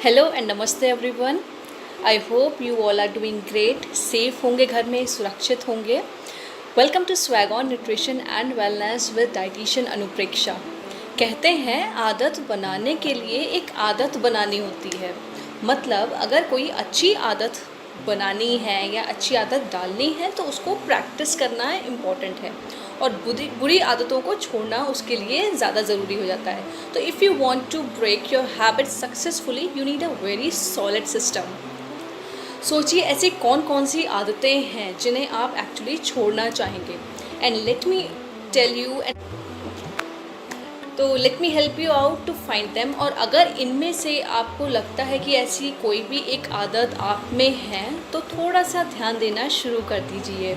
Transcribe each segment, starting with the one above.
Hello and नमस्ते everyone. I hope you all are doing great, safe होंगे, घर में सुरक्षित होंगे। Welcome to swag on nutrition and wellness with dietitian Anupreksha. कहते हैं आदत बनाने के लिए एक आदत बनानी होती है। मतलब अगर कोई अच्छी आदत बनानी है या अच्छी आदत डालनी है तो उसको प्रैक्टिस करना इम्पॉर्टेंट है और बुरी आदतों को छोड़ना उसके लिए ज़्यादा ज़रूरी हो जाता है। तो if you want to break your habit successfully you need a very solid system. सोचिए ऐसी कौन कौन सी आदतें हैं जिन्हें आप एक्चुअली छोड़ना चाहेंगे and let me tell you तो let me help you out to find them. और अगर इनमें से आपको लगता है कि ऐसी कोई भी एक आदत आप में है तो थोड़ा सा ध्यान देना शुरू कर दीजिए।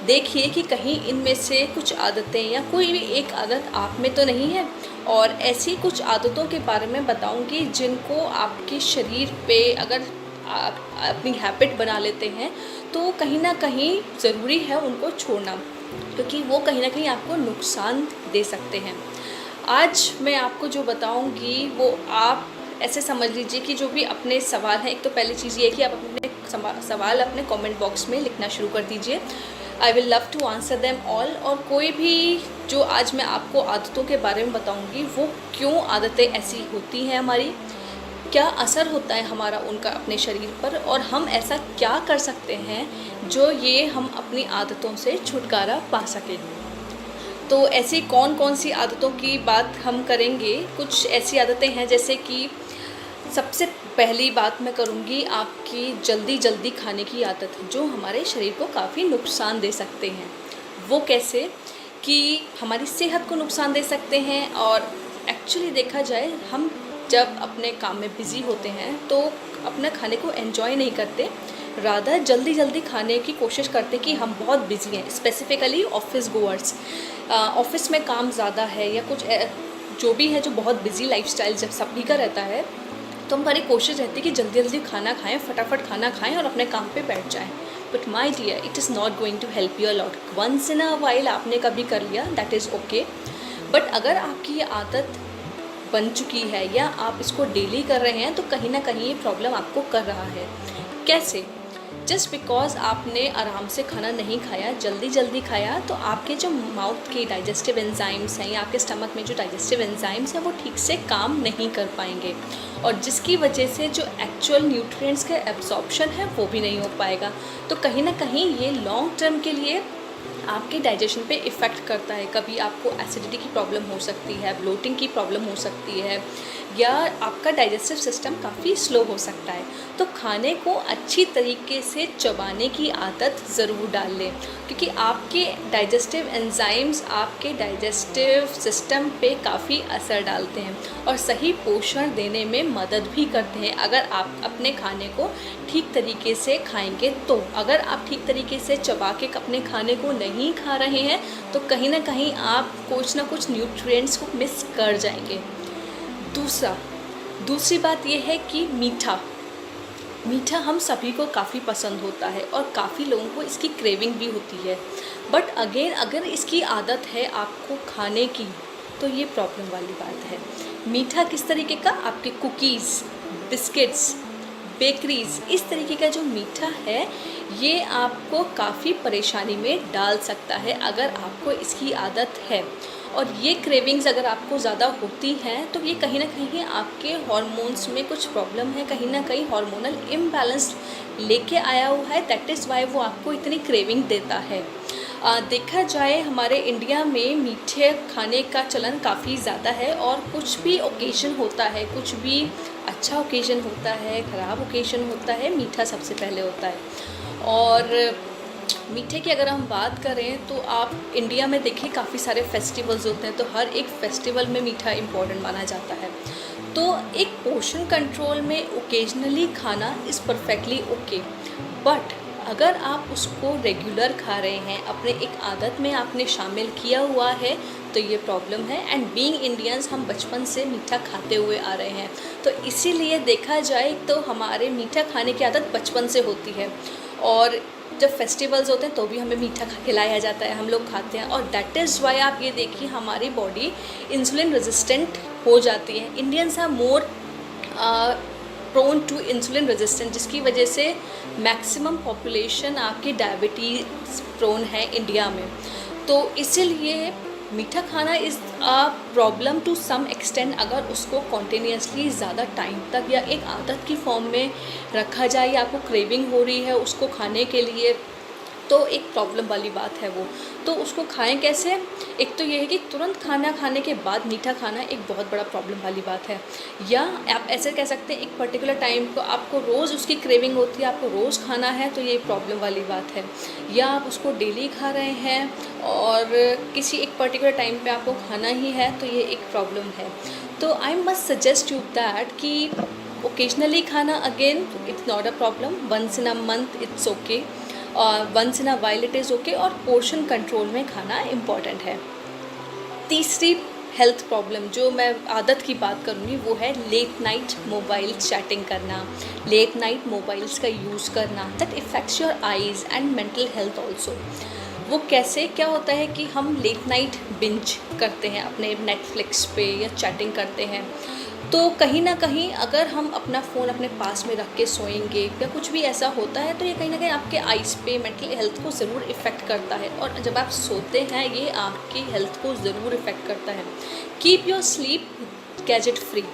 देखिए कि कहीं इनमें से कुछ आदतें या कोई भी एक आदत आप में तो नहीं है। और ऐसी कुछ आदतों के बारे में बताऊंगी जिनको आपके शरीर पे अगर आप अपनी हैबिट बना लेते हैं तो कहीं ना कहीं ज़रूरी है उनको छोड़ना, क्योंकि वो कहीं ना कहीं आपको नुकसान दे सकते हैं। आज मैं आपको जो बताऊंगी वो आप ऐसे समझ लीजिए कि जो भी अपने सवाल हैं, एक तो पहली चीज़ ये है कि आप अपने सवाल अपने कमेंट बॉक्स में लिखना शुरू कर दीजिए। I will love to answer them all. और कोई भी जो आज मैं आपको आदतों के बारे में बताऊंगी वो क्यों आदतें ऐसी होती हैं हमारी, क्या असर होता है हमारा उनका अपने शरीर पर, और हम ऐसा क्या कर सकते हैं जो ये हम अपनी आदतों से छुटकारा पा सकें। तो ऐसी कौन कौन सी आदतों की बात हम करेंगे। कुछ ऐसी आदतें हैं जैसे कि सबसे पहली बात मैं करूँगी आपकी जल्दी जल्दी खाने की आदत, जो हमारे शरीर को काफ़ी नुकसान दे सकते हैं। वो कैसे कि हमारी सेहत को नुकसान दे सकते हैं। और एक्चुअली देखा जाए हम जब अपने काम में बिज़ी होते हैं तो अपना खाने को एंजॉय नहीं करते, रादर जल्दी जल्दी खाने की कोशिश करते कि हम बहुत बिज़ी हैं। स्पेसिफ़िकली ऑफिस गोअर्स, ऑफिस में काम ज़्यादा है या कुछ जो भी है, जो बहुत बिज़ी लाइफस्टाइल जब सभी का रहता है तो हमारी कोशिश रहती है कि जल्दी जल्दी खाना खाएं, फटाफट खाना खाएं और अपने काम पे बैठ जाएं। But my dear, it is not going to help you a lot. Once in a while आपने कभी कर लिया, दैट इज़ ओके। बट अगर आपकी ये आदत बन चुकी है या आप इसको डेली कर रहे हैं तो कहीं ना कहीं ये प्रॉब्लम आपको कर रहा है। कैसे? जस्ट बिकॉज आपने आराम से खाना नहीं खाया, जल्दी जल्दी खाया, तो आपके जो माउथ के डाइजेस्टिव एंजाइम्स हैं या आपके स्टमक में जो डाइजेस्टिव एंजाइम्स हैं वो ठीक से काम नहीं कर पाएंगे, और जिसकी वजह से जो एक्चुअल न्यूट्रिएंट्स का एब्जॉर्प्शन है वो भी नहीं हो पाएगा। तो कहीं ना कहीं ये लॉन्ग टर्म के लिए आपके डाइजेशन पे इफ़ेक्ट करता है। कभी आपको एसिडिटी की प्रॉब्लम हो सकती है, ब्लोटिंग की प्रॉब्लम हो सकती है, या आपका डाइजेस्टिव सिस्टम काफ़ी स्लो हो सकता है। तो खाने को अच्छी तरीके से चबाने की आदत ज़रूर डाल लें, क्योंकि आपके डाइजेस्टिव एंजाइम्स आपके डाइजेस्टिव सिस्टम पे काफ़ी असर डालते हैं और सही पोषण देने में मदद भी करते हैं अगर आप अपने खाने को ठीक तरीके से खाएंगे। तो अगर आप ठीक तरीके से चबा के अपने खाने को नहीं खा रहे हैं तो कहीं ना कहीं आप कुछ ना कुछ न्यूट्रिएंट्स को मिस कर जाएंगे। दूसरी बात यह है कि मीठा हम सभी को काफ़ी पसंद होता है और काफ़ी लोगों को इसकी क्रेविंग भी होती है। बट अगेन अगर इसकी आदत है आपको खाने की तो ये प्रॉब्लम वाली बात है। मीठा किस तरीके का? आपके कुकीज़, बिस्किट्स, बेकरीज़, इस तरीके का जो मीठा है ये आपको काफ़ी परेशानी में डाल सकता है अगर आपको इसकी आदत है। और ये क्रेविंग्स अगर आपको ज़्यादा होती हैं तो ये कहीं ना कहीं आपके हॉर्मोन्स में कुछ प्रॉब्लम है, कहीं ना कहीं हार्मोनल इम्बैलेंस लेके आया हुआ है। दैट इज़ वाई वो आपको इतनी क्रेविंग देता है। देखा जाए हमारे इंडिया में मीठे खाने का चलन काफ़ी ज़्यादा है, और कुछ भी ओकेजन होता है, कुछ भी अच्छा ओकेजन होता है, ख़राब ओकेजन होता है, मीठा सबसे पहले होता है। और मीठे की अगर हम बात करें तो आप इंडिया में देखिए काफ़ी सारे फेस्टिवल्स होते हैं, तो हर एक फेस्टिवल में मीठा इम्पॉर्टेंट माना जाता है। तो एक पोर्शन कंट्रोल में ओकेजनली खाना इज़ परफेक्टली ओके, बट अगर आप उसको रेगुलर खा रहे हैं, अपने एक आदत में आपने शामिल किया हुआ है, तो ये प्रॉब्लम है। एंड बीइंग इंडियंस हम बचपन से मीठा खाते हुए आ रहे हैं, तो इसीलिए देखा जाए तो हमारे मीठा खाने की आदत बचपन से होती है। और जब फेस्टिवल्स होते हैं तो भी हमें मीठा खिलाया जाता है, हम लोग खाते हैं। और दैट इज़ वाई आप ये देखिए हमारी बॉडी इंसुलिन रेजिस्टेंट हो जाती है। Indians are more prone to insulin resistant, जिसकी वजह से मैक्सिमम पॉपुलेशन आपकी डायबिटीज़ प्रोन है इंडिया में। तो इसीलिए मीठा खाना is a problem to some extent अगर उसको कॉन्टीन्यूसली ज़्यादा टाइम तक या एक आदत की फॉर्म में रखा जाए, या आपको क्रेविंग हो रही है उसको खाने के लिए, तो एक प्रॉब्लम वाली बात है वो। तो उसको खाएं कैसे? एक तो ये है कि तुरंत खाना खाने के बाद मीठा खाना एक बहुत बड़ा प्रॉब्लम वाली बात है। या आप ऐसे कह सकते हैं एक पर्टिकुलर टाइम को आपको रोज़ उसकी क्रेविंग होती है, आपको रोज़ खाना है, तो ये प्रॉब्लम वाली बात है। या आप उसको डेली खा रहे हैं और किसी एक पर्टिकुलर टाइम पे आपको खाना ही है, तो ये एक प्रॉब्लम है। तो I must suggest you that कि ओकेजनली खाना again it's not a problem, once in a month it's okay, और once in a while it is okay, और पोर्शन कंट्रोल में खाना इम्पॉर्टेंट है। तीसरी हेल्थ प्रॉब्लम जो मैं आदत की बात करूँगी वो है लेट नाइट मोबाइल चैटिंग करना, लेट नाइट मोबाइल्स का यूज़ करना, that effects your eyes and mental health also. वो कैसे, क्या होता है कि हम लेट नाइट बिंज करते हैं अपने नेटफ्लिक्स पे या चैटिंग करते हैं, तो कहीं ना कहीं अगर हम अपना फ़ोन अपने पास में रख के सोएंगे या कुछ भी ऐसा होता है, तो ये कहीं ना कहीं आपके आइज़ पे मेंटल हेल्थ को ज़रूर इफ़ेक्ट करता है। और जब आप सोते हैं ये आपकी हेल्थ को ज़रूर इफ़ेक्ट करता है। Keep your sleep gadget free.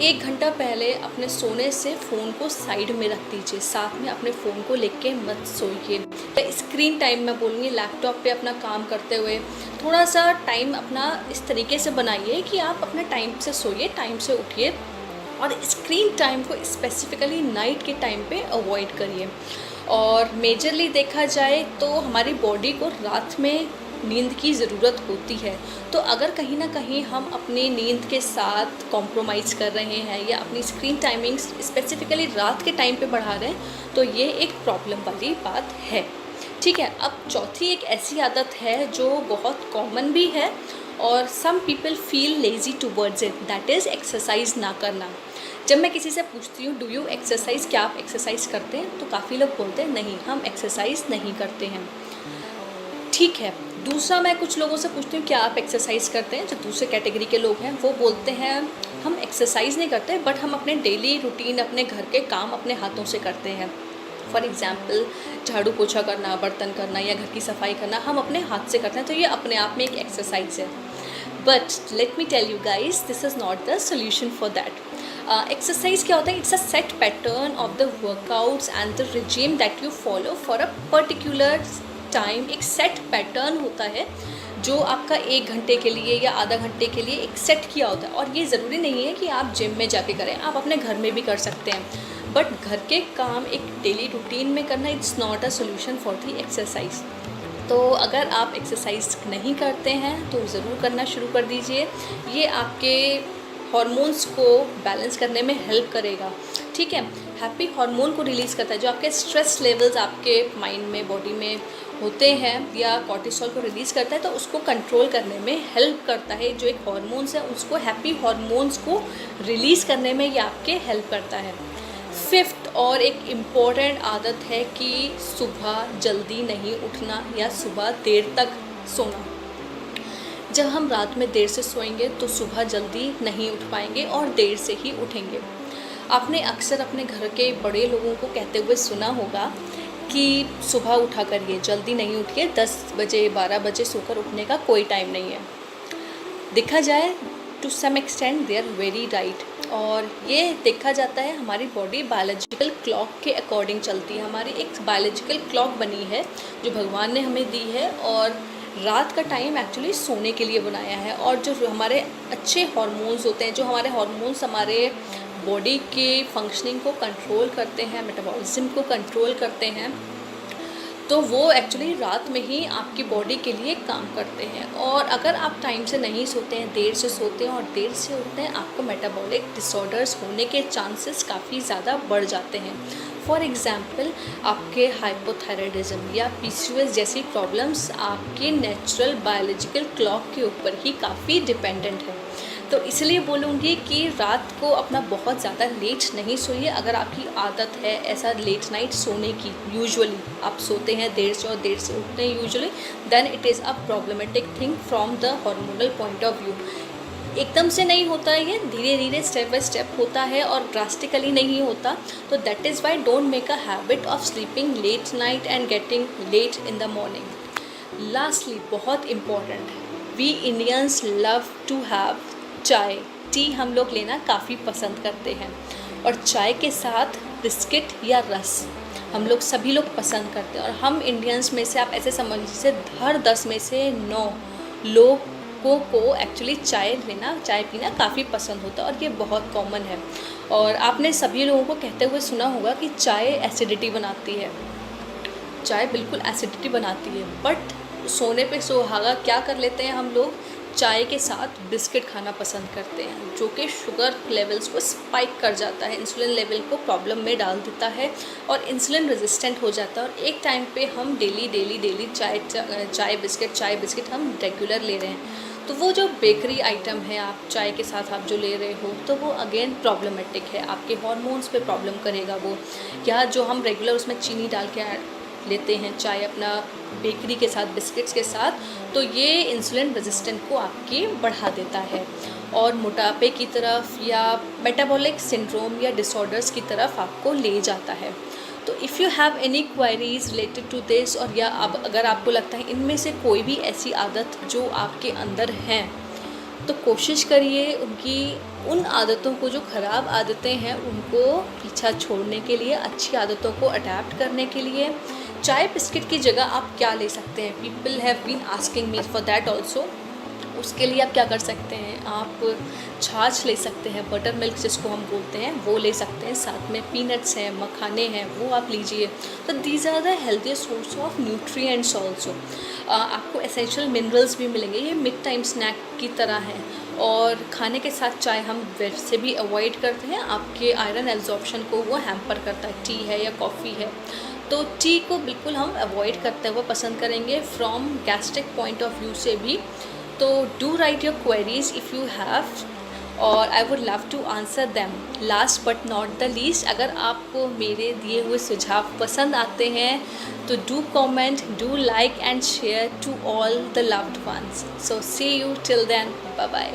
1 घंटा पहले अपने सोने से फ़ोन को साइड में रख दीजिए, साथ में अपने फ़ोन को लेके मत सोइए। स्क्रीन टाइम मैं बोलूँगी, लैपटॉप पे अपना काम करते हुए थोड़ा सा टाइम अपना इस तरीके से बनाइए कि आप अपने टाइम से सोइए, टाइम से उठिए, और स्क्रीन टाइम को स्पेसिफ़िकली नाइट के टाइम पे अवॉइड करिए। और मेजरली देखा जाए तो हमारी बॉडी को रात में नींद की ज़रूरत होती है। तो अगर कहीं ना कहीं हम अपनी नींद के साथ कॉम्प्रोमाइज़ कर रहे हैं या अपनी स्क्रीन टाइमिंग स्पेसिफ़िकली रात के टाइम पे बढ़ा रहे हैं, तो ये एक प्रॉब्लम वाली बात है। ठीक है, अब चौथी एक ऐसी आदत है जो बहुत कॉमन भी है और some people feel lazy towards it, that is exercise ना करना। जब मैं किसी से पूछती हूँ डू यू एक्सरसाइज, क्या आप एक्सरसाइज करते हैं, तो काफ़ी लोग बोलते हैं नहीं, हम एक्सरसाइज नहीं करते हैं। ठीक है, दूसरा मैं कुछ लोगों से पूछती हूँ क्या आप एक्सरसाइज करते हैं, जो दूसरे कैटेगरी के लोग हैं वो बोलते हैं हम एक्सरसाइज नहीं करते, बट हम अपने डेली रूटीन, अपने घर के काम अपने हाथों से करते हैं। फॉर एग्ज़ाम्पल झाड़ू पोछा करना, बर्तन करना या घर की सफाई करना हम अपने हाथ से करते हैं, तो ये अपने आप में एक एक्सरसाइज है। But let me tell you guys, this is not the solution for that. Exercise क्या होता है? It's a set pattern of the workouts and the regime that you follow for a particular time. एक set pattern होता है जो आपका 1 घंटे के लिए या आधा घंटे के लिए एक सेट किया होता है, और ये ज़रूरी नहीं है कि आप जिम में जाके करें, आप अपने घर में भी कर सकते हैं। बट घर के काम एक डेली रूटीन में करना it's not a solution for the exercise. तो अगर आप एक्सरसाइज नहीं करते हैं तो ज़रूर करना शुरू कर दीजिए, ये आपके हॉर्मोन्स को बैलेंस करने में हेल्प करेगा। ठीक है, हैप्पी हार्मोन को रिलीज़ करता है, जो आपके स्ट्रेस लेवल्स आपके माइंड में, बॉडी में होते हैं, या कॉर्टिसोल को रिलीज़ करता है, तो उसको कंट्रोल करने में हेल्प करता है। जो एक हार्मोन्स है उसको, हैप्पी हार्मोन्स को रिलीज़ करने में ये आपके हेल्प करता है। 5th और एक इम्पॉर्टेंट आदत है कि सुबह जल्दी नहीं उठना या सुबह देर तक सोना। जब हम रात में देर से सोएंगे तो सुबह जल्दी नहीं उठ पाएंगे और देर से ही उठेंगे। आपने अक्सर अपने घर के बड़े लोगों को कहते हुए सुना होगा कि सुबह उठा करिए, जल्दी नहीं उठिए, 10 बजे 12 बजे सोकर उठने का कोई टाइम नहीं है। देखा जाए to some extent they are very right, और ये देखा जाता है हमारी बॉडी बायोलॉजिकल क्लॉक के अकॉर्डिंग चलती है। हमारी एक बायोलॉजिकल क्लॉक बनी है जो भगवान ने हमें दी है, और रात का टाइम एक्चुअली सोने के लिए बनाया है। और जो हमारे अच्छे हार्मोन्स होते हैं, जो हमारे हार्मोन्स हमारे बॉडी के फंक्शनिंग को कंट्रोल करते हैं, मेटाबॉलिज्म को कंट्रोल करते हैं, तो वो एक्चुअली रात में ही आपकी बॉडी के लिए काम करते हैं। और अगर आप टाइम से नहीं सोते हैं, देर से सोते हैं और देर से उठते हैं, आपको मेटाबॉलिक डिसऑर्डर्स होने के चांसेस काफ़ी ज़्यादा बढ़ जाते हैं। फॉर एग्ज़ाम्पल, आपके हाइपोथायराइडिज्म या पीसीओएस जैसी प्रॉब्लम्स आपके नेचुरल बायोलॉजिकल क्लॉक के ऊपर ही काफ़ी डिपेंडेंट है। तो इसलिए बोलूँगी कि रात को अपना बहुत ज़्यादा लेट नहीं सोइए। अगर आपकी आदत है ऐसा लेट नाइट सोने की, यूजुअली आप सोते हैं देर से और देर से उठते हैं usually, then it is a problematic thing from the hormonal point of view. एकदम से नहीं होता है, ये धीरे धीरे स्टेप बाय स्टेप होता है और ड्रास्टिकली नहीं होता। तो that is why don't make a habit of sleeping late night and getting late in the morning. Lastly, बहुत important, we Indians love to have chai. Tea हम लोग लेना काफ़ी पसंद करते हैं और चाय के साथ बिस्किट या रस हम लोग सभी लोग पसंद करते हैं। और हम इंडियंस में से आप ऐसे समझ लीजिए हर 10 में से 9 लोगों को एक्चुअली चाय पीना काफ़ी पसंद होता है और ये बहुत कॉमन है। और आपने सभी लोगों को कहते हुए सुना होगा कि चाय एसिडिटी बनाती है। चाय बिल्कुल एसिडिटी बनाती है, बट सोने पे सुहागा क्या कर लेते हैं हम लोग, चाय के साथ बिस्किट खाना पसंद करते हैं, जो कि शुगर लेवल्स को स्पाइक कर जाता है, इंसुलिन लेवल को प्रॉब्लम में डाल देता है और इंसुलिन रेजिस्टेंट हो जाता है। और एक टाइम पे हम डेली चाय बिस्किट हम रेगुलर ले रहे हैं। तो वो जो बेकरी आइटम है आप चाय के साथ आप जो ले रहे हो, तो वो अगेन प्रॉब्लमेटिक है, आपके हार्मोन्स पे प्रॉब्लम करेगा वो। या जो हम रेगुलर उसमें चीनी डाल के लेते हैं चाय अपना बेकरी के साथ, बिस्किट्स के साथ, तो ये इंसुलिन रेजिस्टेंट को आपकी बढ़ा देता है और मोटापे की तरफ या मेटाबॉलिक सिंड्रोम या डिसऑर्डर्स की तरफ आपको ले जाता है। तो if you have any queries related to this, और या अब अगर आपको लगता है इनमें से कोई भी ऐसी आदत जो आपके अंदर हैं, तो कोशिश करिए उन आदतों को, जो ख़राब आदतें हैं उनको पीछा छोड़ने के लिए, अच्छी आदतों को अडैप्ट करने के लिए। चाय बिस्किट की जगह आप क्या ले सकते हैं? People have been asking me for that also. उसके लिए आप क्या कर सकते हैं, आप छाछ ले सकते हैं, बटर मिल्क जिसको हम बोलते हैं वो ले सकते हैं, साथ में पीनट्स हैं, मखाने हैं, वो आप लीजिए। तो these are the healthiest source of nutrients also. आपको एसेंशियल मिनरल्स भी मिलेंगे, ये मिड टाइम स्नैक की तरह हैं। और खाने के साथ चाय हम वैसे भी अवॉइड करते हैं, आपके आयरन एब्जॉर्प्शन को वो हैम्पर करता है। टी है या कॉफ़ी है, तो टी को बिल्कुल हम अवॉइड करते हुए पसंद करेंगे from gastric point of view से भी। तो do write your queries if you have, और I would love to answer them. Last but not the least, अगर आपको मेरे दिए हुए सुझाव पसंद आते हैं तो do comment, do like and share to all the loved ones. So see you till then, bye bye.